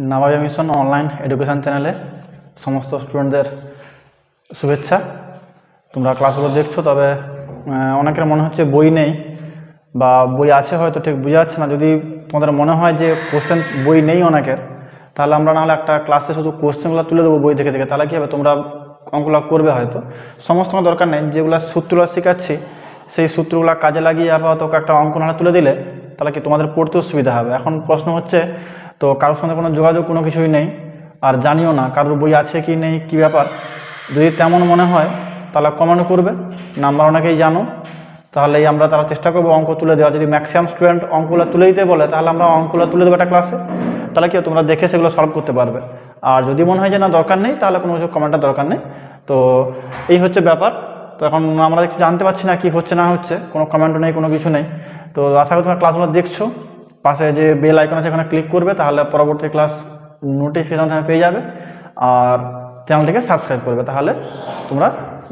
নাবাবিয়া mission online education চ্যানেলে সমস্ত স্টুডেন্টদের শুভেচ্ছা। তোমরা ক্লাসগুলো দেখছো, তবে অনেকের মনে হচ্ছে বই নেই বা বই আছে, হয়তো ঠিক বোঝা যাচ্ছে না। যদি তোমাদের মনে হয় যে কোশ্চেন বই নেই অনেকের, তাহলে আমরা নাহলে একটা ক্লাসে শুধু কোশ্চেনগুলো তুলে দেবো বই থেকে থেকে, তাহলে কী হবে তোমরা অঙ্কগুলো করবে। হয়তো সমস্ত দরকার নেই, যেগুলো সূত্রগুলো শেখাচ্ছি সেই সূত্রগুলো কাজে লাগিয়ে আপাতত একটা অঙ্ক নাহলে তুলে দিলে তাহলে কি তোমাদের পড়তেও সুবিধা হবে। এখন প্রশ্ন হচ্ছে, তো কারোর সঙ্গে কোনো যোগাযোগ কোনো কিছুই নেই, আর জানিও না কারোর বই আছে কি নেই কি ব্যাপার। যদি তেমন মনে হয় তাহলে কমেন্ট করবে, নাম্বার অনেকেই জানো, তাহলে আমরা তারা চেষ্টা করবো অঙ্ক তুলে দেওয়া। যদি ম্যাক্সিমাম স্টুডেন্ট অঙ্কগুলো তুলে দিতে বলে তাহলে আমরা অঙ্কগুলো তুলে দেবো একটা ক্লাসে, তাহলে কি তোমরা দেখে সেগুলো সলভ করতে পারবে। আর যদি মনে হয় যে না দরকার নেই, তাহলে কোনো কিছু কমেন্টের দরকার নেই। তো এই হচ্ছে ব্যাপার। তো এখন আমরা কিছু জানতে পারছি না কি হচ্ছে না হচ্ছে, কোনো কমেন্টও নেই, কোনো কিছু নেই। তো আশা করি তোমরা ক্লাসগুলো দেখছো, পাশে যে বেল আইকন আছে সেখানে ক্লিক করবে, তাহলে পরবর্তী ক্লাস নোটিফিকেশন পেয়ে যাবে। আর চ্যানেলটিকে সাবস্ক্রাইব করবে, তাহলে তোমরা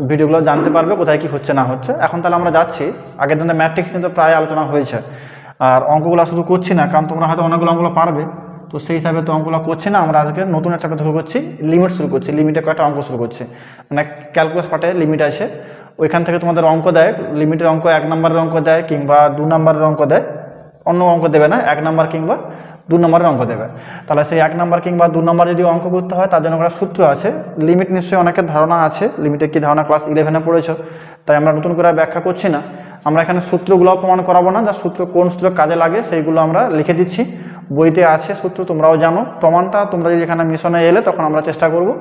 ভিডিওগুলো জানতে পারবে কোথায় কি হচ্ছে না হচ্ছে। এখন তাহলে আমরা যাচ্ছি, আগের দিনে ম্যাট্রিক্স কিন্তু প্রায় আলোচনা হয়েছে, আর অঙ্কগুলো শুধু করছি না, কারণ তোমরা হয়তো অনেকগুলো অঙ্কগুলো পারবে, তো সেই হিসাবে তো অঙ্কগুলো করছি না। আমরা আজকে নতুন একটা শুরু করছি, লিমিট শুরু করছি, লিমিটের কয়েকটা অঙ্ক শুরু করছি। মানে ক্যালকুলাস পার্টে লিমিট আছে, ওইখান থেকে তোমাদের অঙ্ক দেয়, লিমিটের অঙ্ক 1 নম্বরের অঙ্ক দেয় কিংবা 2 নম্বরের অঙ্ক দেয়, অন্য অঙ্ক দেবে না, 1 নম্বর কিংবা 2 নম্বরের অঙ্ক দেবে। তাহলে সেই 1 নম্বর কিংবা 2 নম্বর যদি অঙ্ক করতে হয়, তার জন্য একটা সূত্র আছে। লিমিট নিশ্চয়ই অনেকের ধারণা আছে, লিমিটের কী ধারণা ক্লাস 11-এ পড়েছো, তাই আমরা নতুন করে ব্যাখ্যা করছি না। আমরা এখানে সূত্রগুলো প্রমাণ করাবো না, যা সূত্র কোন সূত্র কাজে লাগে সেইগুলো আমরা লিখে দিচ্ছি। বইতে আছে সূত্র, তোমরাও জানো। প্রমাণটা তোমরা যদি এখানে মিশনে এলে তখন আমরা চেষ্টা করবো,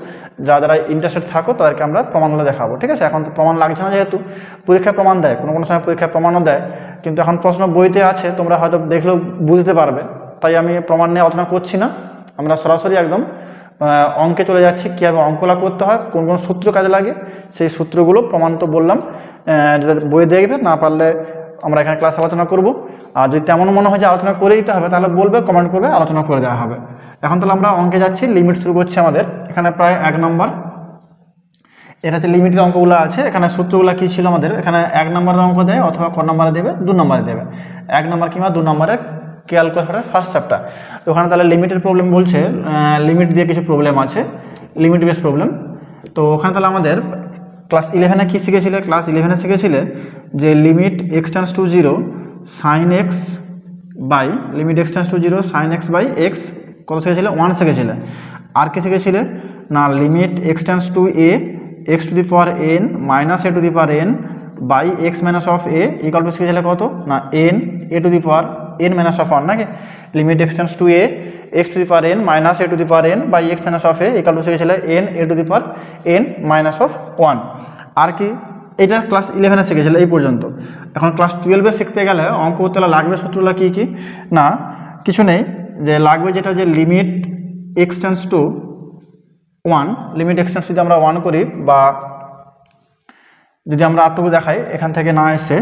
যারা ইন্টারেস্টেড থাকো তাদেরকে আমরা প্রমাণগুলো দেখাবো, ঠিক আছে। এখন তো প্রমাণ লাগছে না, যেহেতু পরীক্ষায় প্রমাণ দেয়, কোনো কোনো সময় পরীক্ষায় প্রমাণও দেয়, কিন্তু এখন প্রশ্ন বইতে আছে, তোমরা হয়তো দেখলেও বুঝতে পারবে, তাই আমি প্রমাণ নিয়ে আলোচনা করছি না। আমরা সরাসরি একদম অঙ্কে চলে যাচ্ছি, কীভাবে অঙ্কলা করতে হয়, কোন কোন সূত্র কাজে লাগে, সেই সূত্রগুলো প্রমাণ তো বললাম, বই দেখবে, না পারলে আমরা এখানে ক্লাস আলোচনা করব। আর যদি তেমন মনে হয় যে আলোচনা করে দিতে হবে, তাহলে বলবে, কমেন্ট করবে, আলোচনা করে দেওয়া হবে। এখন তাহলে আমরা অঙ্কে যাচ্ছি, লিমিট শুরু করছি আমাদের এখানে প্রায় 1 নম্বর। এটা হচ্ছে লিমিটের অঙ্কগুলো আছে। এখানে সূত্রগুলো কী ছিল আমাদের, এখানে 1 নম্বরের অঙ্ক দেয়, অথবা ক নম্বরে দেবে, 2 নম্বরে দেবে, 1 নম্বর কিংবা 2 নম্বরের ক্যালকুলাসের ফার্স্ট চ্যাপ্টার। তো ওখানে তাহলে লিমিটের প্রবলেম বলছে, লিমিট দিয়ে কিছু প্রবলেম আছে, লিমিট বেস প্রবলেম। তো ওখানে তাহলে আমাদের ক্লাস 11-এ কী শিখেছিলে, ক্লাস 11-এ শিখেছিলে যে limit x tends to 0 sin x by limit x tends to 0 sin x by x কত শিখেছিলে, 1 শিখেছিলে। আর কি শিখেছিলে না, limit x tends to a x to the power n minus a to the power n by x minus of a equal to শিখেছিলে কত না, n a to the power n minus of 1, নাকি limit x tends to a x to the power n minus a to the power n by x minus of a equal to শিখেছিলে n a to the power n minus of 1। আর কি, এটা class 11-এ শিখেছিল এই পর্যন্ত। এখন class 12-এ শিখতে গেলে অঙ্ক করতে হলে লাগবে সূত্রগুলো কী কী না, কিছু নেই, যে লাগবে যেটা যে limit x tends to 1, limit x tends যদি আমরা 1 করি, বা যদি আমরা আটটুকু দেখাই এখান থেকে না এসে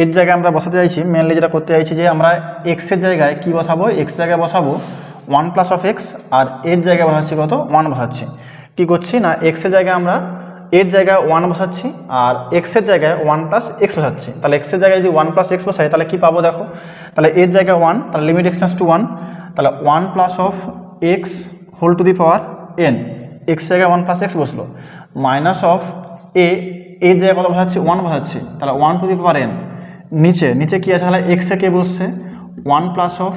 এর জায়গায় আমরা বসাতে চাইছি, মেনলি যেটা করতে চাইছি যে আমরা এক্সের জায়গায় কি বসাবো, এক্স জায়গায় বসাবো 1 প্লাস অফ এক্স, আর এর জায়গায় বসাচ্ছি কত, 1 বসাচ্ছি। কী করছি না, এক্সের জায়গায় আমরা এর জায়গায় 1 বসাচ্ছি, আর এক্সের জায়গায় 1 প্লাস এক্স বসাচ্ছি। তাহলে এক্সের জায়গায় যদি 1 প্লাস এক্স বসাই তাহলে কী পাবো দেখো, তাহলে এর জায়গায় 1, তাহলে লিমিট x টেন্ডস টু 1, তাহলে 1 plus of x whole to the power n, x জায়গায় 1 প্লাস এক্স বসলো, মাইনাস অফ এর জায়গায় কত বসাচ্ছি, 1 বসাচ্ছি, তাহলে 1 টু দি পাওয়ার n, নিচে নিচে কী আছে, তাহলে এক্সে কে বসছে 1 প্লাস অফ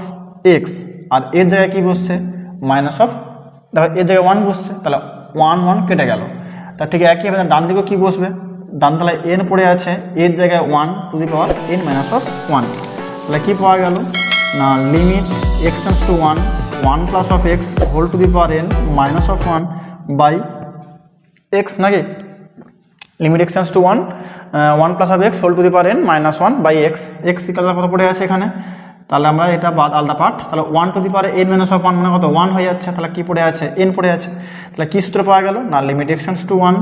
এক্স, আর এর জায়গায় কী বসছে মাইনাস অফ, দেখো এর জায়গায় 1 বসছে, তাহলে 1 1 কেটে গেল। তা ঠিক একইভাবে ডান দিকেও কী বসবে, ডান তলায় n পড়ে আছে, এর জায়গায় 1 to the power n minus of 1, তাহলে কী পাওয়া গেল না, limit x tends to 1 1 plus of x whole to the power n minus of 1 by x, নাকি limit x tends to 1 1 plus of x whole to the power n minus 1 by x, x equal কত পড়ে আছে এখানে, তাহলে আমরা এটা বাদ আলাদা পার্ট, তাহলে 1 to the power n minus of 1 মানে কত, 1 হয়ে যাচ্ছে, তাহলে কী পড়ে আছে, n পড়ে আছে। তাহলে কী সূত্র পাওয়া গেল না, limit x tends to 1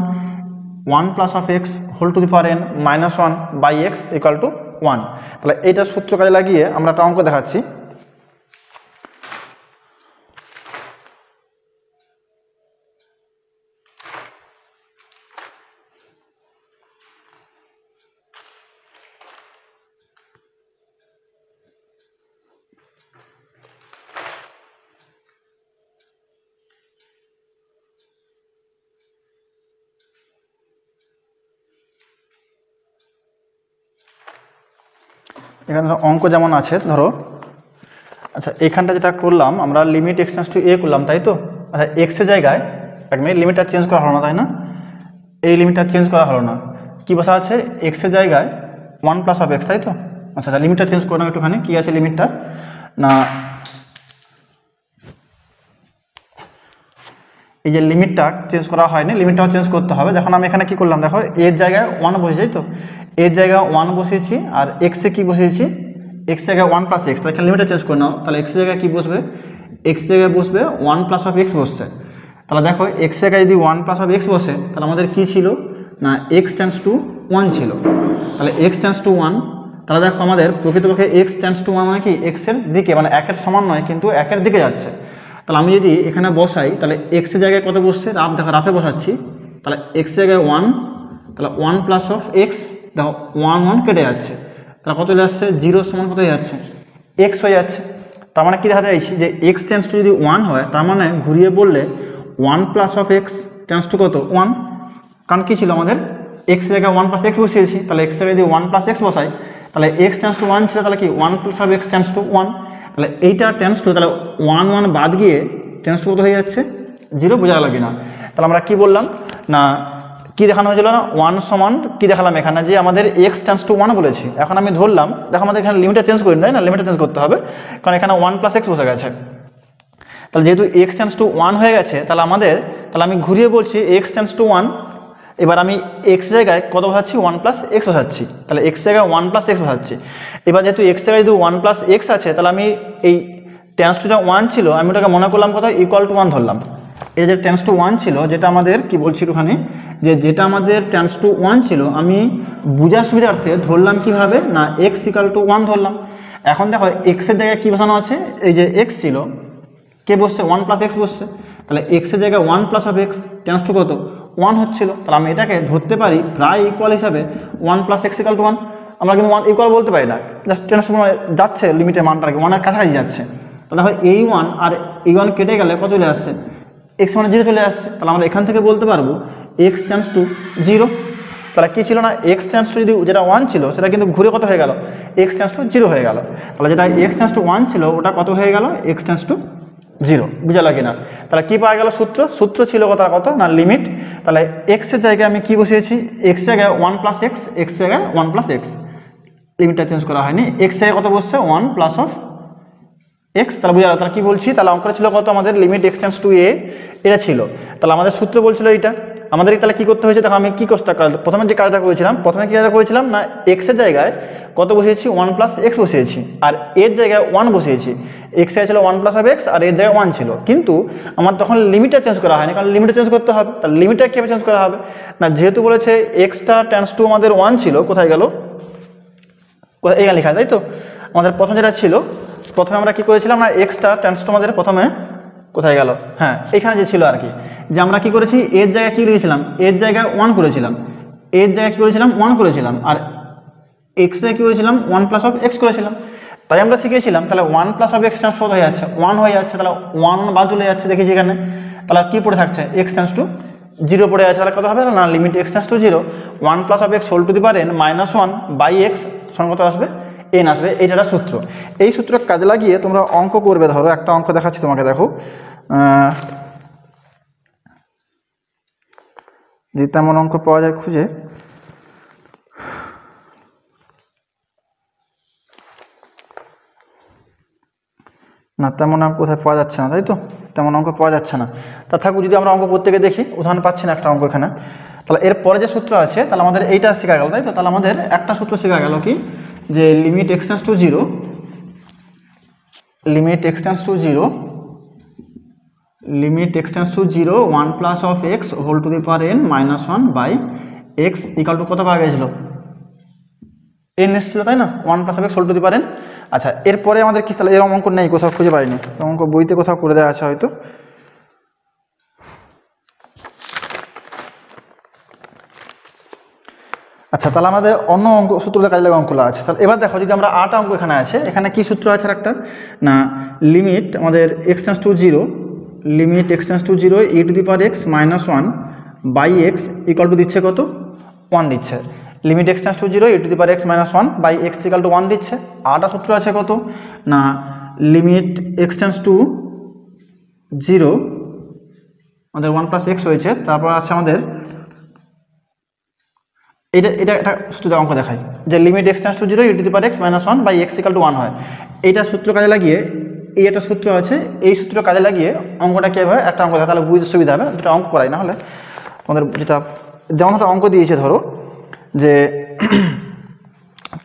1 plus of x whole to the power n minus 1 by x equal to 1। তাহলে এইটা সূত্র কাজে লাগিয়ে আমরা একটা অঙ্ক দেখাচ্ছি। এখানে অঙ্ক যেমন আছে ধরো, আচ্ছা এইখানটা যেটা করলাম আমরা লিমিট এক্স টেন্ডস টু এ করলাম, তাই তো? আচ্ছা এক্সের জায়গায় এক মিনিট লিমিটটা চেঞ্জ করা হলো না, তাই না? এই লিমিটটা চেঞ্জ করা হলো না, কি বসা আছে এক্সের জায়গায় 1 প্লাস অফ এক্স, তাই তো? আচ্ছা আচ্ছা লিমিটটা চেঞ্জ করলাম একটুখানি, কী আছে লিমিটটা না, এই যে লিমিটটা চেঞ্জ করা হয়নি, লিমিটটাও চেঞ্জ করতে হবে। যখন আমি এখানে কি করলাম দেখো, এর জায়গায় 1 বসেছি, তো এর জায়গায় 1 বসিয়েছি, আর এক্সে কি বসিয়েছি, এক্স জায়গায় 1 প্লাস এক্স, তো এখানে লিমিটটা চেঞ্জ করে নাও, তাহলে এক্স জায়গায় কি বসবে, এক্স জায়গায় বসবে 1 প্লাস অফ এক্স বসছে। তাহলে দেখো এক্স জায়গায় যদি 1 প্লাস অফ এক্স বসে, তাহলে আমাদের কি ছিল না এক্স টেন্ডস টু 1 ছিল, তাহলে এক্স টেন্ডস টু 1, তাহলে দেখো আমাদের প্রকৃতপক্ষে এক্স টেন্ডস টু 1 মানে কি এক্সের দিকে, মানে 1-এর সমান নয় কিন্তু 1-এর দিকে যাচ্ছে। তাহলে আমি যদি এখানে বসাই, তাহলে এক্সের জায়গায় কত বসছে, রাফ দেখো রাফে বসাচ্ছি, তাহলে এক্স জায়গায় 1, তাহলে 1 প্লাস অফ এক্স, দেখো 1 1 কেটে যাচ্ছে, তাহলে কত চলে আসছে 0 সমান কত হয়ে যাচ্ছে এক্স হয়ে যাচ্ছে। তার মানে কি দেখাতে চাইছি যে এক্স টেন্ডস টু যদি 1 হয়, তার মানে ঘুরিয়ে বললে 1 plus of x tends two কত 1, কারণ কী ছিল আমাদের এক্স জায়গায় 1 প্লাস এক্স বসিয়েছি, তাহলে এক্স জায়গায় যদি 1 প্লাস এক্স বসাই, তাহলে এক্স টেন্ডস টু 1 ছিল, তাহলে কি 1 plus of x tends to 1, তাহলে এইটা টেন্ডস টু, তাহলে 1 1 বাদ গিয়ে টেন্ডস টু কত হয়ে যাচ্ছে 0, বোঝা গেল কিনা? তাহলে আমরা কি বললাম না, কি দেখানো হয়েছিল না 1 সমান কি দেখালাম এখানে, যে আমাদের এক্স টেন্ডস টু 1 বলেছি। এখন আমি ধরলাম দেখো আমাদের এখানে লিমিটটা চেঞ্জ করি না, লিমিটটা চেঞ্জ করতে হবে, কারণ এখানে 1 প্লাস এক্স বসে গেছে। তাহলে যেহেতু এক্স টেন্ডস টু 1 হয়ে গেছে, তাহলে আমি ঘুরিয়ে বলছি এক্স টেন্ডস টু 1, এবার আমি এক্স জায়গায় কত বসাচ্ছি 1 প্লাস এক্স বসাচ্ছি, তাহলে এক্স জায়গায় 1 প্লাস এক্স বসাচ্ছি। এবার যেহেতু এক্স জায়গায় যদি 1 প্লাস এক্স আছে, তাহলে আমি এই টেন্ডস টু যা 1 ছিল, আমি ওটাকে মনে করলাম কত ইকুয়াল টু 1 ধরলাম। এই যে টেন্ডস টু 1 ছিল, যেটা আমাদের কি বলছি ওখানে, যেটা আমাদের টেন্ডস টু 1 ছিল, আমি বুঝার সুবিধার্থে ধরলাম কিভাবে না এক্স ইকুয়াল টু 1 ধরলাম। এখন দেখো এক্সের জায়গায় কী বসানো আছে, এই যে এক্স ছিল কে বসছে 1 প্লাস এক্স বসছে, তাহলে এক্সের জায়গায় 1 plus of x tends two কত 1 হচ্ছিল, তাহলে আমি এটাকে ধরতে পারি প্রায় ইকুয়াল হিসাবে 1 প্লাস এক্স ইকুয়াল টু 1। আমরা কিন্তু 1 ইকুয়াল বলতে পারি না, জাস্ট টেন্ডস টু যাচ্ছে লিমিটের মানটা 1-এর কাছাকাছি যাচ্ছে। তাহলে দেখো এই 1 আর এই 1 কেটে গেলে কত চলে আসছে এক্স মানে 0 চলে আসছে। তাহলে আমরা এখান থেকে বলতে পারবো এক্স টেন্ডস টু 0। তাহলে কী ছিল না এক্স টেন্ডস টু যদি যেটা 1 ছিল, সেটা কিন্তু ঘুরে কত হয়ে গেল এক্স টেন্ডস টু 0 হয়ে গেল। তাহলে যেটা এক্স টেন্ডস টু 1 ছিল, ওটা কত হয়ে গেল এক্স টেন্ডস টু 0, বুঝালো কিনা? তাহলে কী পাওয়া গেল সূত্র ছিল কত না লিমিট। তাহলে এক্সের জায়গায় আমি কি বসিয়েছি, এক্স জায়গায় 1 প্লাস এক্স, এক্স জায়গায় 1 প্লাস এক্স, লিমিটটা চেঞ্জ করা হয়নি। এক্স জায়গায় কত বসছে 1 প্লাস অফ এক্স, তাহলে বুঝা গেল। তাহলে কী বলছি, তাহলে অঙ্কটা ছিল কত আমাদের লিমিট এক্স টেন্ডস টু এ, এটা ছিল। তাহলে আমাদের সূত্র বলছিল এইটা, আমাদের তাহলে কী করতে হয়েছে দেখো, আমি কী প্রথমে যে কাজটা করেছিলাম না এক্সের জায়গায় কত বসিয়েছি 1 প্লাস এক্স বসিয়েছি, আর এর জায়গায় 1 বসিয়েছি। এক্স জায়গায় ছিল 1 প্লাস অফ এক্স, আর এর জায়গায় 1 ছিল, কিন্তু আমার তখন লিমিটটা চেঞ্জ করা হয়নি, কারণ লিমিটটা চেঞ্জ করতে হবে। তাহলে লিমিটটা কীভাবে চেঞ্জ করা হবে না, যেহেতু বলেছে এক্সটা টেন্ডস টু আমাদের 1 ছিল, কোথায় গেল এখানে লেখা, তাই তো? আমাদের প্রথম যেটা ছিল, প্রথমে আমরা কি করেছিলাম না এক্সটা টেন্ডস টু আমাদের প্রথমে কোথায় গেল, হ্যাঁ এখানে যে ছিল আর কি, যে আমরা কি করেছি এর জায়গায় কি লিখেছিলাম, এর জায়গায় 1 করেছিলাম, এর জায়গায় কি করেছিলাম 1 করেছিলাম, আর এক্স এ কি করেছিলাম 1 প্লাস অফ এক্স করেছিলাম। তাই আমরা শিখেছিলাম তাহলে 1 প্লাস অফ এক্স ট্রান্সফার হয়ে যাচ্ছে 1 হয়ে যাচ্ছে, তাহলে 1 বাদ চলে যাচ্ছে দেখেছি এখানে। তাহলে কি পড়ে থাকছে এক্স টেন্ডস টু 0 পড়ে আছে, তাহলে কত হবে না limit x tends to 0, 1 plus of x whole to the power n minus 1 by x সমান কত আসবে n আসবে। এইটা একটা সূত্র, এই সূত্র কাজে লাগিয়ে তোমরা অঙ্ক করবে। ধরো একটা অঙ্ক দেখাচ্ছি তোমাকে, দেখো যদি তেমন অঙ্ক পাওয়া যায় খুঁজে, না তেমন অঙ্ক কোথায় পাওয়া যাচ্ছে না, তাই তো? তেমন অঙ্ক পাওয়া যাচ্ছে না। তা থাকুক, যদি আমরা অঙ্ক করতে গিয়ে দেখি উদাহরণ পাচ্ছি না একটা অঙ্ক এখানে, তাহলে এরপরে যে সূত্র আছে তাহলে আমাদের এইটা শেখা গেল, তাই তো? তাহলে আমাদের একটা সূত্র শেখা গেল কি, যে limit x tends to 0, limit x tends to 0, limit x tends to 0 1 plus of x whole to the power n minus 1 by x equal to কত পাওয়া গেছিল n এসেছিল, তাই না? 1 plus of x whole to the power n। আচ্ছা এরপরে আমাদের কি, তাহলে এরকম অঙ্ক নেই, কোথাও খুঁজে পাইনি, অঙ্ক বইতে কোথাও করে দেওয়া আছে হয়তো। আচ্ছা তাহলে আমাদের অন্য অঙ্ক সূত্রটা কাজে লাগা অঙ্কগুলো আছে। তাহলে এবার দেখো, যদি আমরা 8 অঙ্ক এখানে আছে, এখানে কি সূত্র আছে একটা না, লিমিট আমাদের x tends to 0, limit x tends to 0 e to the power x minus 1 by x equal to দিচ্ছে কত 1 দিচ্ছে। Limit x tends to 0 e to the power x minus 1 by x equal to 1 দিচ্ছে। আরেকটা সূত্র আছে কত না limit x tends to 0 আমাদের 1 প্লাস এক্স হয়েছে, তারপর আছে আমাদের এটা একটা সূত্র অঙ্ক দেখাই যে limit x tends to 0 e to the power x minus 1 by x equal to 1 হয়। এইটা সূত্র কাজে লাগিয়ে এই একটা সূত্র আছে, এই সূত্র কাজে লাগিয়ে অঙ্কটা কী হবে একটা অঙ্ক দেয়, তাহলে বুঝতে সুবিধা হবে। দুটো অঙ্ক করাই, না হলে তোমাদের যেটা যেমন একটা অঙ্ক দিয়েছে, ধরো যে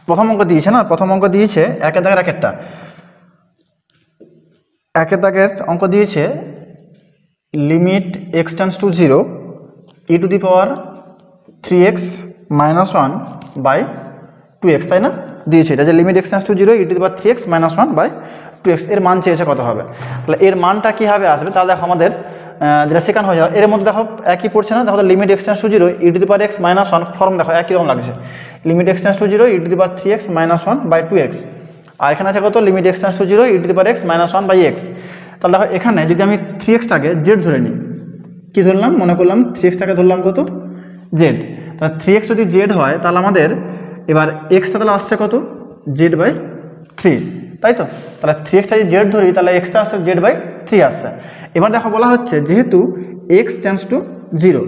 প্রথম অঙ্ক দিয়েছে না, প্রথম অঙ্ক দিয়েছে একের দাগের একের দাগের অঙ্ক দিয়েছে limit x tends to 0 e to the power 3x minus 1 by 2x, তাই না দিয়েছে এটা যে limit x tends to 0 e to the power 3x minus 1 by 2x, এর মান চেয়েছে কত হবে। তাহলে এর মানটা কীভাবে আসবে তাহলে দেখো আমাদের যেটা সেখান হয়ে যাবে, এর মধ্যে দেখো একই পড়ছে না, দেখো limit x tends to 0 e to the power x minus 1 form দেখো একই রকম লাগছে, limit x tends to 0 e to the power 3x minus 1 by 2x, আর এখানে আছে কত limit x tends to 0 e to the power x minus 1 by x। তাহলে দেখো এখানে যদি আমি 3xটাকে z ধরে নিই, কী ধরলাম মনে করলাম 3xটাকে ধরলাম কত z, তাহলে 3x যদি z হয় তাহলে আমাদের এবার xটা তাহলে আসছে কত z/3, তাই তো। তাহলে 3xটা যদি z ধরি তাহলে xটা আসছে z/3 আসছে। এবার দেখো বলা হচ্ছে যেহেতু x টেন্ডস টু 0,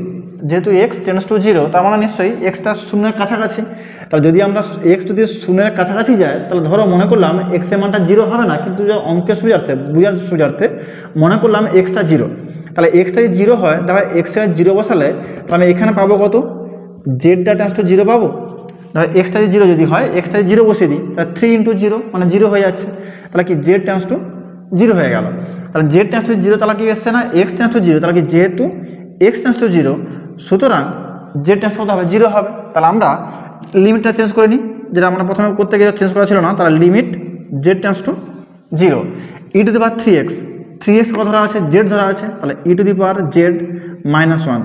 যেহেতু x টেন্ডস টু 0 তার মানে নিশ্চয়ই xটা শূন্যের কাছাকাছি। তাহলে যদি আমরা x যদি শূন্যের কাছাকাছি যায় তাহলে ধরো মনে করলাম x এর মানটা 0 হবে না, কিন্তু অঙ্কের সুবিধার্থে বোঝার সুবিধার্থে মনে করলাম xটা 0, তাহলে xটা যদি 0 হয় তাহলে x এর 0 বসালে তাহলে এখানে পাবো কত জেডটা টেন্ডস টু 0 পাবো। তাহলে xটা যদি 0 যদি হয় xটা 0 বসিয়ে দিই তাহলে 3 ইন্টু 0 মানে 0 হয়ে যাচ্ছে, তাহলে কি z টেন্ডস টু 0 হয়ে গেল। তাহলে z টেন্ডস টু 0 তাহলে কি এসছে না x টেন্ডস টু 0, তাহলে কি যেহেতু x টেন্ডস টু 0 সুতরাং z টেন্ডস টু হবে 0 হবে। তাহলে আমরা লিমিটটা চেঞ্জ করে নিই, যেটা আমরা প্রথমে করতে গিয়ে চেঞ্জ করা ছিল না, তাহলে limit z tends to 0 e to the power 3x কত ধরা আছে z ধরা আছে, তাহলে e to the power z minus 1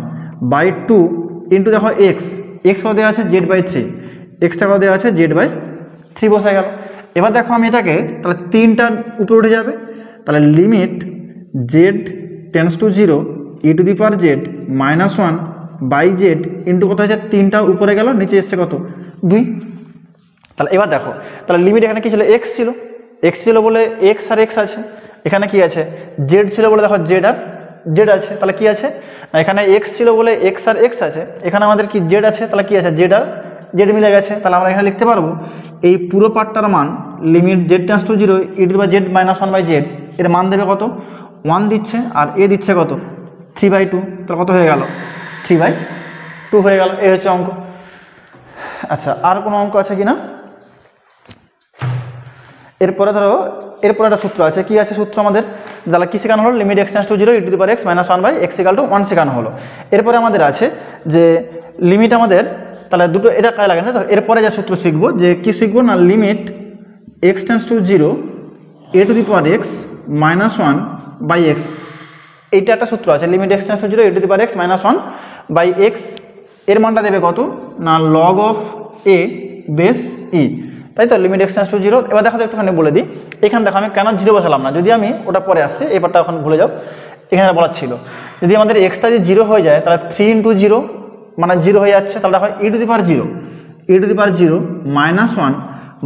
by 2 into দেখো x কত দেওয়া আছে z/3, এক্সটা কত দেওয়া আছে z/3 বসে গেল। এবার দেখো আমি এটাকে তাহলে 3টা উপরে উঠে যাবে, তাহলে limit z tends to 0 e to the power z minus 1 by z into কত হয়েছে 3টা উপরে গেল, নিচে এসছে কত 2। তাহলে এবার দেখো তাহলে লিমিট এখানে কি ছিল x ছিল বলে x আর x আছে, এখানে কি আছে z ছিল বলে দেখো z আর z আছে, তাহলে কি আছে না এখানে x ছিল বলে x আর x আছে, এখানে আমাদের কি z আছে, তাহলে কি আছে z আর z মিলে গেছে। তাহলে আমরা এখানে লিখতে পারবো এই পুরো পার্টটার মান limit z tends to 0 e to the power z minus 1 by z, এর মান দেবে কত 1 দিচ্ছে, আর a দিচ্ছে কত 3/2, তাহলে কত হয়ে গেল 3/2 হয়ে গেল। এই হচ্ছে অঙ্ক। আচ্ছা আর কোনো অঙ্ক আছে কি না? এরপরে ধরো এরপরে একটা সূত্র আছে, কি আছে সূত্র আমাদের, তাহলে কি শেখানো হলো limit x tends to 0 e to the power x minus 1 by x equal to 1 শেখানো হলো। এরপরে আমাদের আছে যে লিমিট আমাদের তাহলে দুটো এটা কাজে লাগে না, তো এরপরে যে সূত্র শিখবো যে কি শিখবো না limit x tends to 0 e to the power x minus 1 by x, এইটা একটা সূত্র আছে limit x tends to 0 e to the power x minus 1 by x, এর মানটা দেবে কত না log of a base e, তাই তো লিমিট এক্স টেন্ডস টু 0। এবার দেখো একটুখানি বলে দিই, এখানে দেখো আমি কেন 0 বসালাম না, যদি আমি ওটা পরে আসছে এই পার্টটা এখন ভুলে যাও, এখানে বলার ছিল যদি আমাদের এক্সটা যদি 0 হয়ে যায় তাহলে 3 ইন্টু 0 মানে 0 হয়ে যাচ্ছে, তাহলে দেখো e to the power 0 minus 1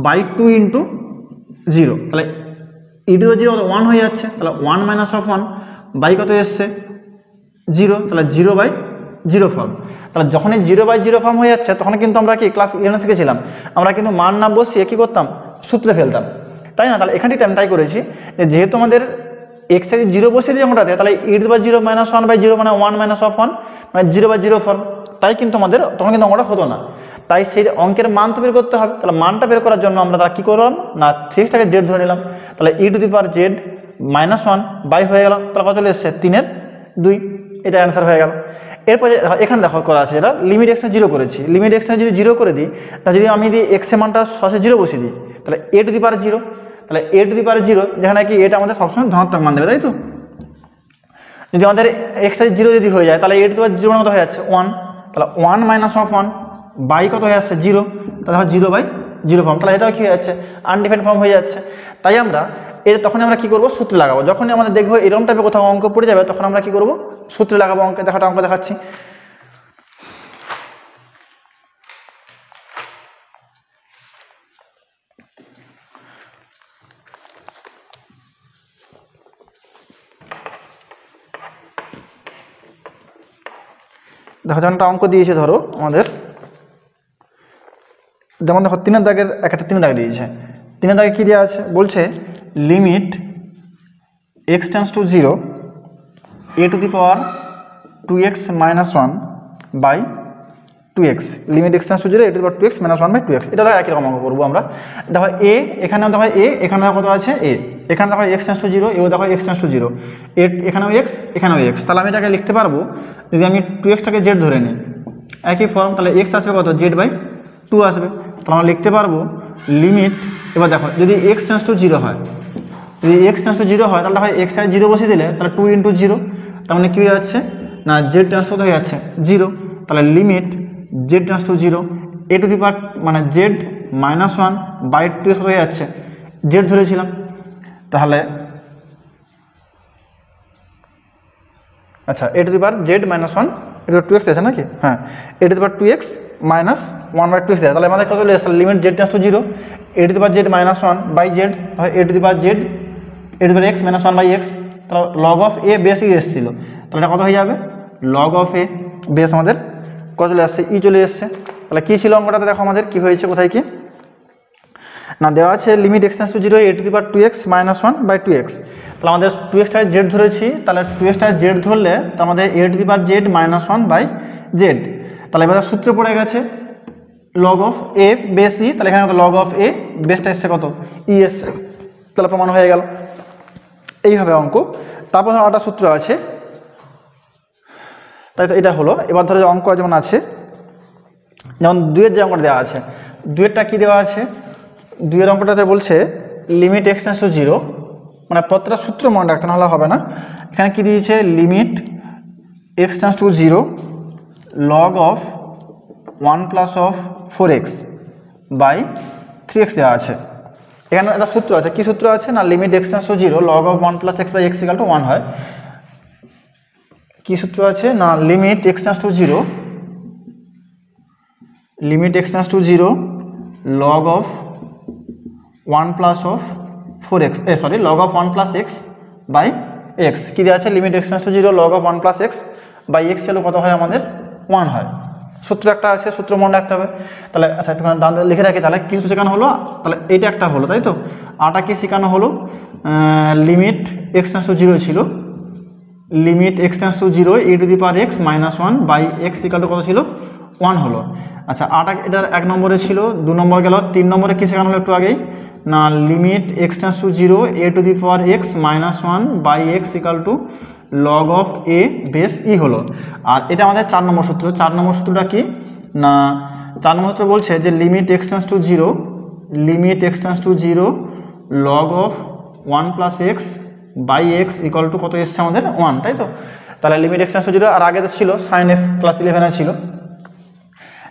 by 2 into 0, তাহলে e টু দি পাওয়ার 1 হয়ে যাচ্ছে, তাহলে 1 মাইনাস অফ 1 বাই কত এসছে 0, তাহলে 0/0 ফর্ম। তাহলে যখনই 0/0 ফর্ম হয়ে যাচ্ছে তখন কিন্তু আমরা কি ক্লাস 11 শিখেছিলাম আমরা কিন্তু মান না বসিয়ে কী করতাম সূত্রে ফেলতাম, তাই না। তাহলে এখানটিতে আমি তাই করেছি যে যেহেতু আমাদের এক্স এর 0 বসিয়ে দিই ওটাতে, তাহলে e to the power 0 minus 1/0 মানে 1 মাইনাস অফ 1 মানে 0/0 ফর্ম, তাই কিন্তু আমাদের তখন কিন্তু অঙ্কটা হতো না। তাই সেই অঙ্কের মান তো বের করতে হবে, তাহলে মানটা বের করার জন্য আমরা তারা কী করলাম না 3xটাকে z ধরে নিলাম, তাহলে e to the power z minus 1 by হয়ে গেল, তাহলে কত চলে এসছে 3/2, এটা অ্যান্সার হয়ে গেল। এরপরে এখানে দেখো করা আছে যেটা লিমিট এক্সটা 0 করেছি, লিমিট এক্সটা যদি 0 করে দিই তাহলে যদি আমি যদি এক্স এর মানটা সরাসরি 0 বসিয়ে দিই তাহলে a টু দি পাওয়ার 0, তাহলে a টু দি পাওয়ার 0 যেখানে কি এটা আমাদের সবসময় ধনাত্মক মান দেবে, তাই তো। যদি আমাদের এক্সটা 0 যদি হয়ে যায় তাহলে a টু দি পাওয়ার 0 কত হয়ে যাচ্ছে 1, তাহলে 1 মাইনাস অফ 1 বাই কত হয়ে যাচ্ছে 0, তাহলে 0/0 ফর্ম, তাহলে এটাও কি হয়ে যাচ্ছে আনডিফাইন্ড ফর্ম হয়ে যাচ্ছে। তাই আমরা এটা তখন আমরা কি করব সূত্রে লাগাবো, যখনই আমাদের দেখবো এরকম টাইপের কোথাও অঙ্ক পড়ে যাবে তখন আমরা কি করব সূত্রে লাগাবো। অঙ্ক দেখাচ্ছি। দেখো যেমন একটা অঙ্ক দিয়েছে, ধরো আমাদের যেমন দেখো 3 দাগের একটা 3 দাগ দিয়েছে। 3 দাগে কী দেওয়া আছে, বলছে limit x tends to 0 a to the power 2x minus 1 by 2x, limit x tends to 0 a to the power 2x minus 1 by 2x। এটা দেখো একই রকম অঙ্ক করবো আমরা। দেখো a, এখানেও দেখো a, এখানে দেখো কত আছে a, এখানে দেখো x টেন্ডস টু 0, এও দেখো x টেন্ডস টু 0, এখানেও x, এখানেও x। তাহলে আমি এটাকে লিখতে পারবো, যদি আমি 2xটাকে z ধরে নিই, একই ফর্ম, তাহলে x আসবে কত, z বাই 2 আসবে। তাহলে আমরা লিখতে পারবো লিমিট, এবার দেখো যদি x টেন্ডস টু 0 হয়, যদি x টেন্ডস টু 0 হয়, তাহলে হয় x এর 0 বসিয়ে দিলে তাহলে 2 × 0, তার মানে কী হয়ে যাচ্ছে না z টেন্ডস টু হয়ে যাচ্ছে 0। তাহলে limit z tends to 0 a to the power মানে z minus 1 বাই 2x হয়ে যাচ্ছে, z ধরেছিলাম। তাহলে আচ্ছা a to the power z minus 1 a to 2x আছে নাকি, হ্যাঁ a to the power 2x minus 1 by 2x। তাহলে আমাদের কত লেস, limit z tends to 0 a to the power z minus 1 by z, a to the power z a to the power x minus 1 by x। তাহলে log of a base e এসেছিলো, তাহলে এটা কত হয়ে যাবে, লগ অফ a বেস আমাদের কত চলে আসছে, ই চলে এসছে। তাহলে কী ছিল অঙ্কটাতে, দেখো আমাদের কী হয়েছে, কোথায় কি না দেওয়া আছে, limit x tends to 0 a to the power 2x minus 1 by 2x। তাহলে আমাদের 2xটায় z ধরেছি, তাহলে 2xটায় z ধরলে তো আমাদের a to the power z minus 1 by z। তাহলে এবারে সূত্র পড়ে গেছে log of a base e, তাহলে এখানে লগ অফ a বেসটা এসছে কত, ই এসছে, তাহলে প্রমাণ হয়ে গেল। এইভাবে অঙ্ক। তারপর একটা সূত্র আছে, তাই তো এটা হলো। এবার ধরো অঙ্ক যেমন আছে, যেমন 2-এর যে অঙ্কটা দেওয়া আছে, 2-এরটা কী দেওয়া আছে, 2-এর অঙ্কটাতে বলছে লিমিট x টেন্ডস টু 0, মানে প্রত্যেকটা সূত্র মনে রাখতে না হলে হবে না। এখানে কী দিয়েছে, limit x tends to 0 log of 1 plus of 4x by 3x দেওয়া আছে। এখানে একটা সূত্র আছে, কী সূত্র আছে না, limit x tends to 0 log of 1 plus x by x equal to 1 হয়। কী সূত্র আছে না, limit x tends to 0, limit x tends to 0 log of 1 plus of 4x, sorry log of 1 plus x by x। কী দেওয়া আছে, limit x tends to 0 log of 1 plus x by x হলো কত হয় আমাদের 1 হয়। সূত্র একটা আছে, সূত্র মনে রাখতে হবে। তাহলে আচ্ছা একটু ডান লিখে রাখি, তাহলে কিছু শেখানো হলো, তাহলে এইটা একটা হলো, তাই তো। আটা কি শেখানো হলো, লিমিট x টেন্ডস টু 0 ছিল, limit x tends to 0 a to the power x minus 1 by x equal to কত ছিল, 1 হলো। আচ্ছা আটা এটার 1 নম্বরে ছিল, 2 নম্বর গেল, 3 নম্বরে কী শেখানো হলো একটু আগেই না, limit x tends to 0 a to the power x minus 1 by x equal to log of a base e হলো। আর এটা আমাদের 4 নম্বর সূত্র। 4 নম্বর সূত্রটা কি না, 4 নম্বর সূত্র বলছে যে limit x tends to 0, limit x tends to 0 log of 1 plus x by x equal to কত এসছে আমাদের 1, তাই তো। তাহলে লিমিট x টেন্ডস টু 0, আর আগে তো ছিল সাইন x, ক্লাস 11 ছিল।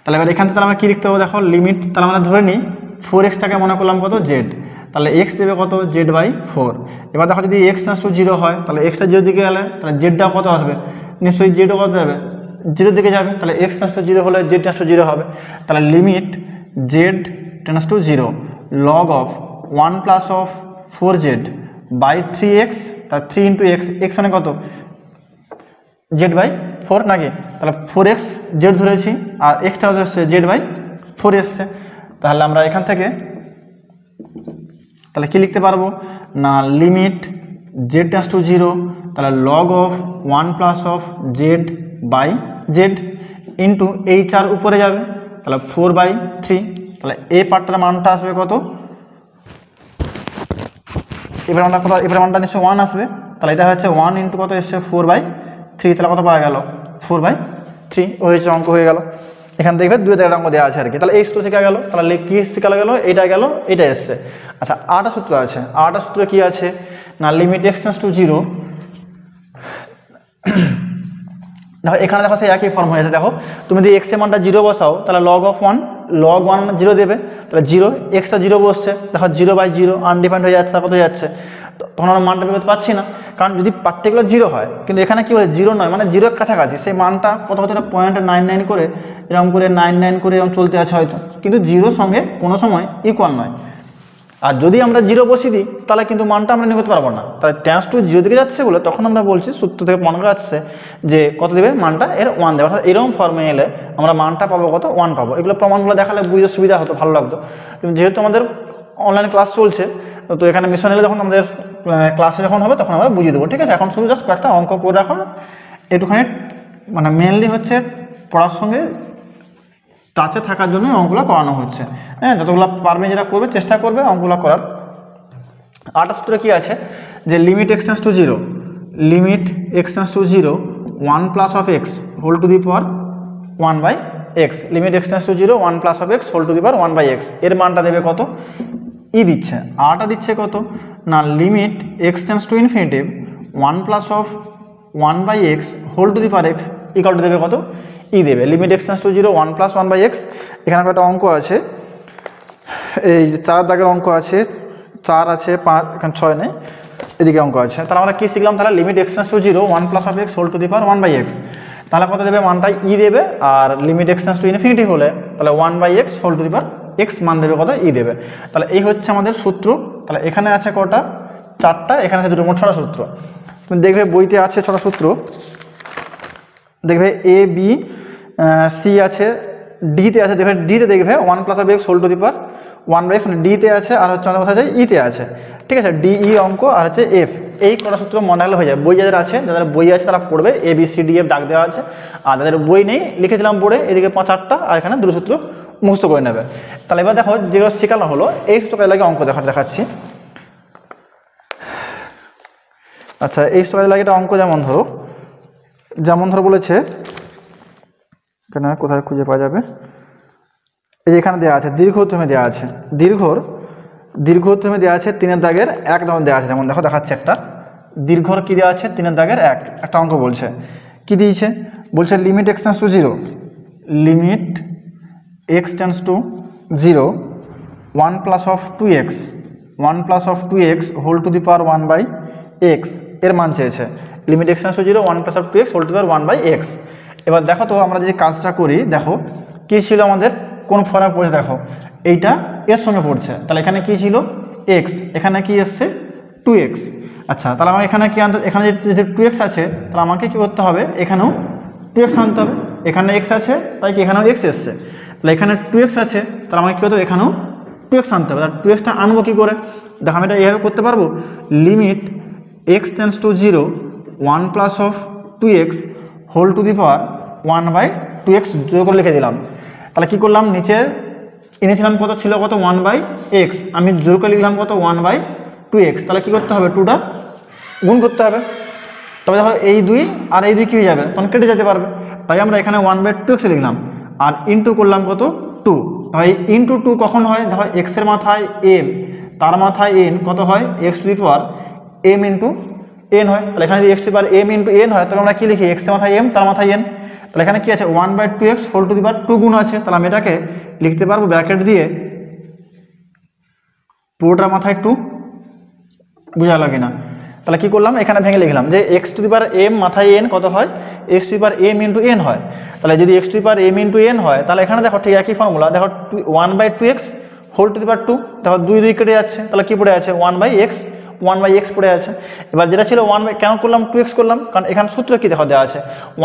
তাহলে এবার এখান থেকে তাহলে আমরা কী লিখতে হবে, দেখো লিমিট, তাহলে আমরা ধরে নিই 4xটাকে মনে করলাম কত z, তাহলে x দেবে কত, z বাই 4। এবার দেখো যদি x টেন্ডস টু 0 হয়, তাহলে xটা 0 দিকে গেলে তাহলে zটা কত আসবে, নিশ্চয়ই zও কত যাবে, 0 দিকে যাবে। তাহলে x টেন্ডস টু 0 হলে z টেন্ডস টু 0 হবে। তাহলে limit z tends to 0 log of 1 plus of 4z by 3x, তাহলে 3 × x, x মানে কত, z বাই 4 নাকি, তাহলে 4x z ধরেছি, আর এক্সটা হচ্ছে z বাই 4 এসছে। তাহলে আমরা এখান থেকে তাহলে কি লিখতে পারবো না, লিমিট z টেন্ডস টু 0, তাহলে log of 1 plus of z by z into এই 4 উপরে যাবে, তাহলে 4/3। তাহলে এই পার্টটার মানটা আসবে কত, এবার মানটা কত, এবার মানটা নিশ্চয়ই 1 আসবে। তাহলে এটা হচ্ছে 1 ইন্টু কত এসছে 4/3, তাহলে কত পাওয়া গেল 4/3 হয়েছে, অঙ্ক হয়ে গেল। এখান থেকে 2 এর অঙ্ক দেওয়া আছে আর কি। তাহলে এই সূত্র শেখা গেল, তাহলে কি শেখা গেল, এটা এসছে। আচ্ছা আরেকটা সূত্র আছে, আরেকটা সূত্র কি আছে না, লিমিট x টেন্ডস টু 0, দেখো এখানে দেখো সেই একই ফর্ম হয়েছে। দেখো তুমি যদি x এর মানটা 0 বসাও, তাহলে লগ অফ 1, লগ 1 0 দেবে, তাহলে 0, xটা 0 বসছে, দেখো 0/0 আনডিফাইন্ড হয়ে যাচ্ছে, তারপর হয়ে যাচ্ছে, তখন আমরা মানটা বের করতে পারছি না, কারণ যদি পার্টিকুলার 0 হয়, কিন্তু এখানে কি বলে 0 নয়, মানে 0 এর কাছাকাছি, সেই মানটা কত হতে 0.99 করে এরকম করে 99 করে এরকম চলতে আছে হয়তো, কিন্তু 0 সঙ্গে কোনো সময় ইকুয়াল নয়। আর যদি আমরা 0 বসিয়ে দিই তাহলে কিন্তু মানটা আমরা নিয়ে করতে পারবো না। তাহলে টেন্ডস টু 0 দিকে যাচ্ছে বলে তখন আমরা বলছি সূত্র থেকে মনে করা যাচ্ছে যে কত দেবে, মানটা এর 1 দেবে। অর্থাৎ এরকম ফর্মে এলে আমরা মানটা পাবো কত, 1 পাবো। এগুলো প্রমাণগুলো দেখালে বুঝতে সুবিধা হতো, ভালো লাগতো। কিন্তু যেহেতু আমাদের অনলাইন ক্লাস চলছে, তো এখানে মিশন এলে যখন আমাদের ক্লাসে যখন হবে তখন আমরা বুঝিয়ে দেবো, ঠিক আছে। এখন শুধু জাস্ট কয়েকটা অঙ্ক করে রাখো, একটুখানি মানে মেনলি হচ্ছে পড়ার সঙ্গে টাচে থাকার জন্য অঙ্কগুলো করানো হচ্ছে। হ্যাঁ, যতগুলো পারবে যেটা করবে চেষ্টা করবে অঙ্কগুলো করার। 8 সূত্রে কী আছে যে limit x tends to 0, limit x tends to 0 1 plus of x whole to the power 1 by x, limit x tends to 0 1 plus of x whole to the power 1 by x. এর মানটা দেবে কত, ই দিচ্ছে। আরটা দিচ্ছে কত না, limit x tends to infinity 1 plus of 1 by x whole to the power x equal to দেবে কত, ই দেবে। Limit x tends to 0 1 plus 1 by x. এখানে একটা অঙ্ক আছে, এই 4 দাগের অঙ্ক আছে, 4 আছে 5, এখানে 6 নেই, এদিকে অঙ্ক আছে। তাহলে আমরা কী শিখলাম, তাহলে limit x tends to 0 1 plus of x whole to the power 1 by x, তাহলে কত দেবে, মানটা ই দেবে। আর limit x tends to infinity হলে তাহলে 1 by x whole to the power x মান দেবে কত, ই দেবে। তাহলে এই হচ্ছে আমাদের সূত্র। তাহলে এখানে আছে কটা, 4টা, এখানে আছে 2, মোট 6টা সূত্র। তুমি দেখবে বইতে আছে 6টা সূত্র, দেখবে এ বি সি আছে, ডিতে আছে, দেখবে ডিতে দেখবে 1 plus of x whole to the power 1 by x, মানে ডিতে আছে। আর হচ্ছে আমাদের কথা যায় ইতে আছে, ঠিক আছে, ডি ই অঙ্ক আর হচ্ছে এফ। এই কটা সূত্র মনে রাখলে হয়ে যায়। বই যাদের আছে, যাদের বই আছে তারা পড়বে, A B C D F ডাক দেওয়া আছে। আর যাদের বই নেই লিখে দিলাম বোর্ডে, এদিকে 5-8টা, আর এখানে 2 সূত্র মুখস্থ করে নেবে। তাহলে এবার দেখো যেগুলো শেখানো হলো এই সূত্রটা লাগে অঙ্ক দেখাচ্ছি। আচ্ছা, এই সূত্রটা লাগে একটা অঙ্ক, যেমন ধরো বলেছে, এখানে কোথায় খুঁজে পাওয়া যাবে, এই যে এখানে দেওয়া আছে দীর্ঘত্রমে দেওয়া আছে, দীর্ঘত্রমে দেওয়া আছে 3 দাগের 1 দেওয়া আছে। যেমন দেখো দেখাচ্ছে একটা দীর্ঘর কি দেওয়া আছে, 3 দাগের 1, একটা অঙ্ক বলছে কি দিয়েছে, বলছে limit x tends to 0, limit x tends to 0 1 plus of 2x, 1 plus of 2x whole to the power 1 by x, এর মান চেয়েছে। Limit x tends to 0 1 plus of 2x whole to the power 1 by x. এবার দেখো তো আমরা যদি কাজটা করি, দেখো কি ছিল আমাদের, কোন ফর্মে পড়ছে, দেখো এইটা এর সঙ্গে পড়ছে। তাহলে এখানে কি ছিল, x, এখানে কি এসছে 2x। আচ্ছা, তাহলে আমার এখানে কি আনতে, এখানে যদি 2x আছে তাহলে আমাকে কি করতে হবে, এখানেও 2x আনতে হবে। এখানে x আছে তাই কি এখানেও x এসছে, তাহলে এখানে 2x আছে তাহলে আমাকে কী করতে হবে, এখানেও 2x আনতে হবে। তাহলে 2xটা আনবো কী করে, দেখো আমি এটা এইভাবে করতে পারবো, limit x tends to 0 1 plus of 2x whole to the power 1 by 2x যোগ করে লিখে দিলাম। তাহলে কী করলাম, নিচে এনেছিলাম কত ছিল, কত 1 বাই এক্স, আমি জোর করে লিখলাম কত 1 বাই 2x। তাহলে কী করতে হবে, 2টা গুণ করতে হবে। তবে দেখো এই 2 আর এই 2 কী হয়ে যাবে, তখন কেটে যেতে পারবে। তাই আমরা এখানে 1 বাই 2x লিখলাম, আর ইন্টু করলাম কত 2। তাই ইন্টু 2 কখন হয়, দেখো এক্সের মাথায় m, তার মাথায় n, কত হয় x to the power m into n হয়। তাহলে এখানে যদি x to the power m into n হয়, তবে আমরা কী লিখি, x এর মাথায় m, তার মাথায় n। তাহলে এখানে কি আছে, 1 by 2x whole to the power 2 গুণ আছে। তাহলে আমি এটাকে লিখতে পারবো ব্র্যাকেট দিয়ে, পুরোটার মাথায় 2, বুঝা লাগে না। তাহলে কি করলাম, এখানে ভেঙে লিখলাম যে x to the power m মাথায় n কত হয়, x to the power m into n হয়। তাহলে যদি x to the power m into n হয়, তাহলে এখানে দেখো ঠিক একই ফর্মুলা, দেখো 1 by 2x whole to the power 2, দেখো 2 2 কেটে যাচ্ছে, তাহলে কি পড়ে আছে, 1 বাই x পড়ে আছে। এবার যেটা ছিল 1 বাই, কেন করলাম 2x করলাম, কারণ এখানে সূত্র কি দেখো দেওয়া আছে,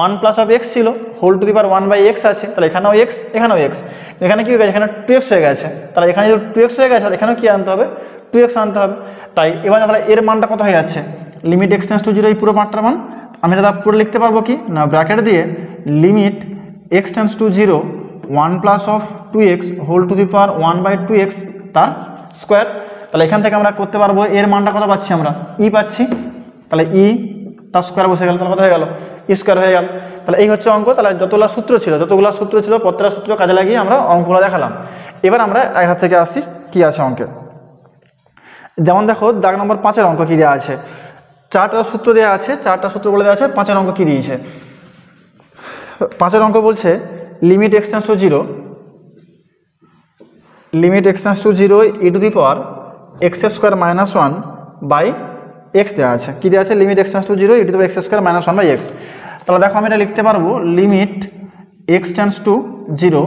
1 প্লাস অফ x ছিল, whole to the power 1 by x আছে। তাহলে এখানেও x, এখানেও x, এখানে কি হয়ে গেছে, এখানে 2x হয়ে গেছে। তাহলে এখানে যদি 2x হয়ে গেছে, এখানেও কি আনতে হবে, 2x আনতে হবে। তাই এবার তাহলে এর মানটা কত হয়ে যাচ্ছে, লিমিট x টেন্ডস টু 0, এই পুরো পার্টটার মান আমি এটা পুরো লিখতে পারবো কি না, ব্র্যাকেট দিয়ে limit x tends to 0 1 plus of 2x whole to the power 1 by 2x তার স্কোয়ার। তাহলে এখান থেকে আমরা করতে পারবো, এর মানটা কত পাচ্ছি আমরা, ই পাচ্ছি। তাহলে ই তার স্কোয়ার বসে গেল, তাহলে কত হয়ে গেল, ই স্কোয়ার হয়ে গেল। তাহলে এই হচ্ছে অঙ্ক। তাহলে যতগুলো সূত্র ছিল প্রত্যেকটা সূত্র কাজে লাগিয়ে আমরা অঙ্কগুলো দেখালাম। এবার আমরা এক হাত থেকে আসি কি আছে অঙ্কে। যেমন দেখো দাগ নম্বর 5-এর অঙ্ক কি দেওয়া আছে, 4টা সূত্র দেওয়া আছে, 4টা সূত্র বলে দেওয়া আছে, 5-এর অঙ্ক কি দিয়েছে। 5-এর অঙ্ক বলছে limit x tends to 0, limit x tends to 0 e to the power x square minus 1 by x দেওয়া আছে। কী দেওয়া আছে, limit x tends to 0 e to the power x square minus 1 by x. তাহলে দেখো আমি এটা লিখতে পারবো, limit x tends to 0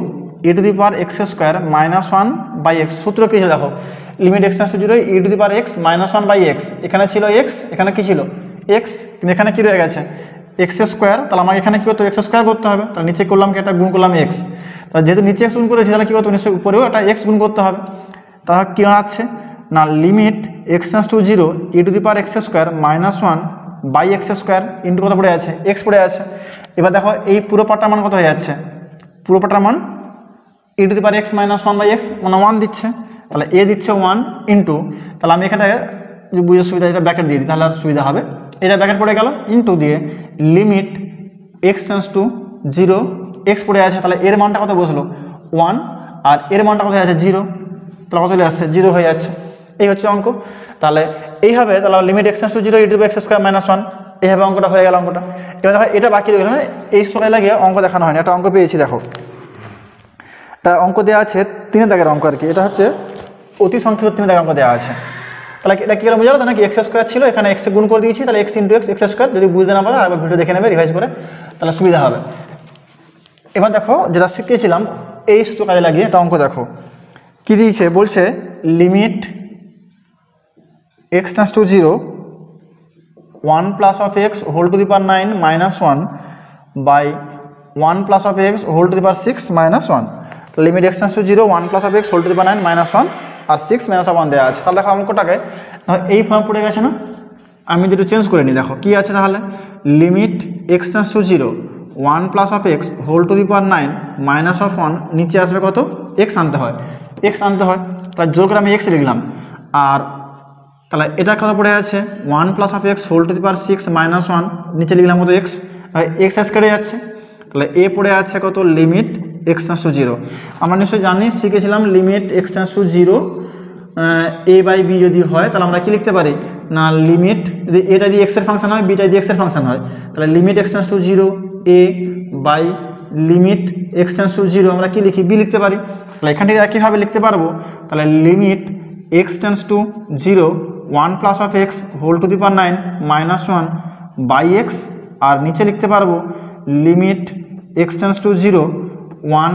e to the power x square minus 1 by x. সূত্র কী ছিল দেখো, limit x tends to 0 e to the power x minus 1 by x, এখানে ছিল এক্স, এখানে কি ছিল এক্স, কিন্তু এখানে কি রয়ে গেছে এক্স স্কোয়ার, তাহলে আমাকে এখানে কি করতে হবে এক্স স্কোয়ার করতে হবে, তাহলে নিচে করলাম কি এটা গুণ করলাম এক্স, তাহলে যেহেতু নিচে এক্স গুণ করেছি তাহলে কি করতে হবে নিশ্চয়ই উপরেও একটা এক্স গুণ করতে হবে। তাহলে কী আছে না limit x tends to 0 e to the power x square minus 1 by x square into কত পড়ে আছে এক্স পড়ে আছে। এবার দেখো এই পুরো পার্টটার মান কত হয়ে যাচ্ছে, পুরো পার্টটার মান e to the power x minus 1 by x মানে 1 দিচ্ছে, তাহলে এ দিচ্ছে 1 ইন্টু, তাহলে আমি এখানে যদি বুঝে সুবিধা এটা ব্র্যাকেট দিয়ে দিই তাহলে আর সুবিধা হবে, এটা ব্র্যাকেট পড়ে গেল ইন্টু দিয়ে limit x tends to 0 x পড়ে আছে, তাহলে এর মানটা কত বসলো 1 আর এর মানটা কত হয়ে আছে 0, তাহলে কত চলে আসছে 0 হয়ে যাচ্ছে। এই হচ্ছে অঙ্ক। তাহলে এইভাবে তাহলে limit x tends to 0 e to the power x square minus 1 এইভাবে অঙ্কটা হয়ে গেল অঙ্কটা। এবার দেখো এটা বাকি রয়ে গেল, এই সময় লাগিয়ে অঙ্ক দেখানো হয়নি, একটা অঙ্ক পেয়েছি দেখো, একটা অঙ্ক দেওয়া আছে 3 দাগের অঙ্ক আর কি, এটা হচ্ছে অতি সংক্ষিপ্ত 3 দাগের অঙ্ক দেওয়া আছে। তাহলে এটা কী হলো বোঝা গেল নাকি এক্স স্কোয়ার ছিল, এখানে এক্স গুণ করে দিয়েছি, তাহলে x into x x square, যদি বুঝতে না পারো আবার ভিডিও দেখে নেবে রিভাইজ করে, তাহলে সুবিধা হবে। এবার দেখো যেটা শিখিয়েছিলাম এই সূত্র কাজে লাগিয়ে একটা অঙ্ক দেখো কী দিয়েছে, বলছে limit x tends to 0 1 plus of x whole to the power 9 minus 1 by 1 plus of x whole to the power 6 minus 1, limit x tends to 0 1 plus of x whole to the power 9 minus 1 আর 6 minus 1 দেওয়া আছে। তাহলে দেখো অঙ্কটাকে এই form পড়ে গেছে না, আমি যদি চেঞ্জ করে নিই দেখো কী আছে, তাহলে limit x tends to 0 1 plus of x whole to the power 9 minus of 1, নিচে আসবে কত এক্স আনতে হয়, এক্স আনতে হয়, তাহলে জোর করে আমি এক্স লিখলাম, আর তাহলে এটা কত পড়ে আছে 1 plus of x whole to the power 6 minus 1, নিচে লিখলাম কত এক্স, এক্স এক্স কেটে যাচ্ছে, তাহলে এ পড়ে আছে কত লিমিট এক্স টেন্ডস টু 0। আমরা নিশ্চয়ই জানি শিখেছিলাম limit x tends to 0 a by b যদি হয় তাহলে আমরা কি লিখতে পারি না লিমিট যদি এটা দিয়ে এক্সের ফাংশন হয় বিটা দিয়ে এক্সের ফাংশন হয়, তাহলে limit x tends to 0 a by limit x tends to 0 আমরা কি লিখি বি লিখতে পারি, তাহলে এখান থেকে একইভাবে লিখতে পারবো, তাহলে limit x tends to 0 1 plus of x whole to the power 9 minus 1 by x, আর নিচে লিখতে পারবো limit x tends to 0 1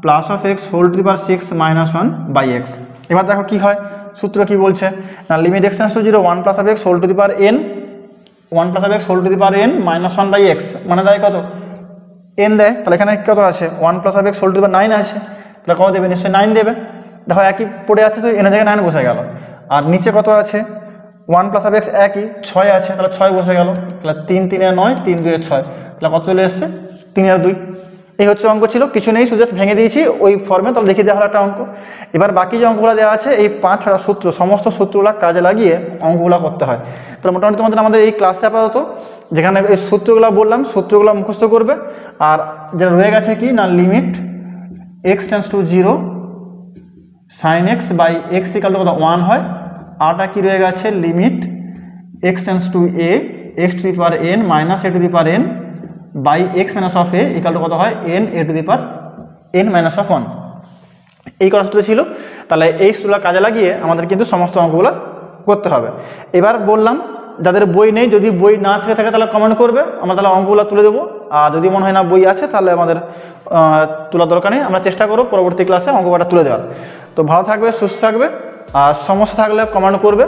plus of x whole to the power 6 minus 1 by x. এবার দেখো কি হয়, সূত্র কি বলছে না limit x tends to 0 1 plus of x whole to the power n 1 plus of x whole to the power n minus 1 by x মানে দেয় কত n দেয়, তাহলে এখানে কত আছে 1 plus of x whole to the power 9 আছে, তাহলে কত দেবে নিশ্চয়ই 9 দেবে, দেখো একই পড়ে আছে তো এর জায়গায় 9 বসে গেল, আর নিচে কত আছে 1 প্লাস অফ এক্স একই 6 আছে, তাহলে 6 বসে গেল, তাহলে 3 3 এর 9 3 2 এর 6, তাহলে কত চলে এসছে 3 আর 2। এই হচ্ছে অঙ্ক, ছিল কিছু নেই, শুধু ভেঙে দিয়েছি ওই ফর্মে, তাহলে দেখিয়ে দেওয়া হলো একটা অঙ্ক। এবার বাকি যে অঙ্কগুলো দেওয়া আছে এই 5-6টা সূত্র, সমস্ত সূত্রগুলো কাজে লাগিয়ে অঙ্কগুলো করতে হয়। তাহলে মোটামুটি তোমাদের আমাদের এই ক্লাসে আপাতত যেখানে এই সূত্রগুলো বললাম সূত্রগুলো মুখস্থ করবে, আর যেটা রয়ে গেছে কি না limit x tends to 0 sine x by x equal to কত 1 হয়, আরটা কি রয়ে গেছে limit x tends to a x to the power n minus a to the power n by x minus of a equal to কত হয় n a to the power n minus of 1। এই কটা সূত্র ছিল, তাহলে এই সূত্রগুলো কাজে লাগিয়ে আমাদের কিন্তু সমস্ত অঙ্কগুলো করতে হবে। এবার বললাম যাদের বই নেই, যদি বই না থেকে থাকে তাহলে কমেন্ট করবে, আমরা তাহলে অঙ্কগুলো তুলে দেবো, আর যদি মনে হয় না বই আছে তাহলে আমাদের তোলার দরকার নেই, আমরা চেষ্টা করবো পরবর্তী ক্লাসে অঙ্কটা তুলে দেওয়ার। তো ভালো থাকবে, সুস্থ থাকবে, আর সমস্যা থাকলে কমেন্ট করবে।